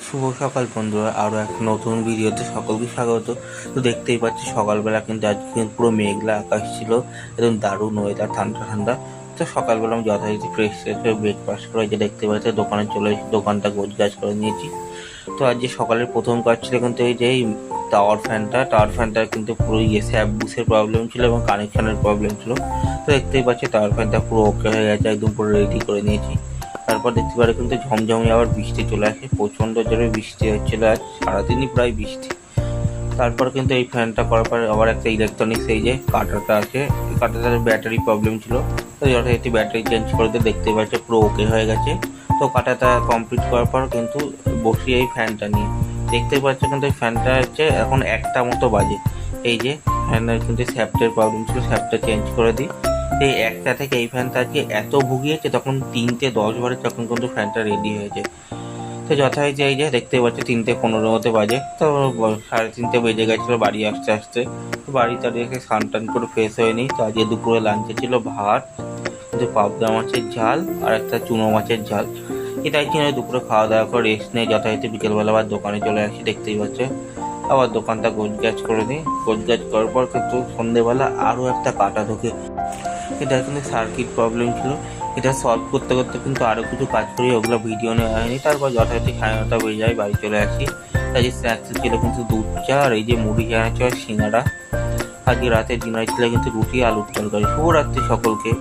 শুভ সকাল বন্ধুরা, আরও এক নতুন ভিডিওতে সকলকে স্বাগত। তো দেখতেই পাচ্ছি সকালবেলা কিন্তু আজকে কিন্তু পুরো মেঘলা আকাশ ছিল, একদম দারুণ ওয়েদার, ঠান্ডা ঠান্ডা। তো সকালবেলা আমি যথারীতি ফ্রেশ ব্রেকফাস্ট করে যে দেখতে পাচ্ছি দোকানে চলে এসেছি, দোকানটা গোছগাছ করে নিয়েছি। তো আজ যে সকালের প্রথম কাজ ছিল কিন্তু এই যে এই টাওয়ার ফ্যানটা কিন্তু পুরো স্যাপ বুসের প্রবলেম ছিল এবং কানেকশনের প্রবলেম ছিল। তো দেখতেই পাচ্ছি টাওয়ার ফ্যানটা পুরো ওকে হয়ে গেছে, একদম পুরো রেডি করে নিয়েছি। তারপর দেখতে পারে কিন্তু ঝমঝমে আবার বৃষ্টি চলে আসে, প্রচণ্ড জোরে বৃষ্টি হচ্ছিল, আজ সারাদিনই প্রায় বৃষ্টি। তারপর কিন্তু এই ফ্যানটা করার পর আবার একটা ইলেকট্রনিক্স, এই যে কাঁটাটা আছে, এই কাঁটাটার ব্যাটারি প্রবলেম ছিল, তো যথারীতি ব্যাটারি চেঞ্জ করে দিয়ে দেখতে পাচ্ছে পুরো ওকে হয়ে গেছে। তো কাঁটাটা কমপ্লিট করার পর কিন্তু বসি এই ফ্যানটা নিয়ে, দেখতে পাচ্ছে কিন্তু এই ফ্যানটা হচ্ছে এখন 1টা মতো বাজে। এই যে ফ্যানের কিন্তু স্যাপ্টের প্রবলেম ছিল, স্যাপ্টটা চেঞ্জ করে দিই। এই 1টা থেকে এই ফ্যানটা আজকে এত ভুগিয়েছে, তখন 3টে 10 বারে তখন কিন্তু ফ্যানটা রেডি হয়েছে। তো যথারীতি এই যে দেখতে পাচ্ছি 3টে 15 মতো বাজে, তো 3:30 বেজে গেছিলো বাড়ি আসতে আসতে। তো বাড়ি তাড়িয়ে এসে স্নান টান করে ফ্রেশ হয়ে নিই। তো আজকে দুপুরে লাঞ্চে ছিল ভাত, কিন্তু পাবদা মাছের ঝাল আর একটা চুনো মাছের ঝাল। এটাই ছিল দুপুরে খাওয়া দাওয়া করে রেস্ট নিয়ে যথারীতি বিকেলবেলা আবার দোকানে চলে আসি, দেখতেই পাচ্ছে। আবার দোকানটা গোছগাছ করে নিই, গোছগাছ করার পর কিন্তু সন্ধেবেলা আরও একটা কাটা ঢোকে। এটা কিন্তু সার্কিট প্রবলেম ছিল, এটা সলভ করতে করতে কিন্তু আরও কিছু কাজ করি, ওগুলো ভিডিও নেওয়া হয়নি। তারপর যথারীতি 9:30 বেজে যায়, বাড়ি চলে আসি। তাই যে স্ন্যাক্স ছিল কিন্তু দুধ চা আর এই যে মুড়ি চানাচুর আর সিঙ্গাড়া। আজকে রাতে ডিনার ছিল কিন্তু রুটি আলুর তরকারি। শুভরাত্রি সকলকে।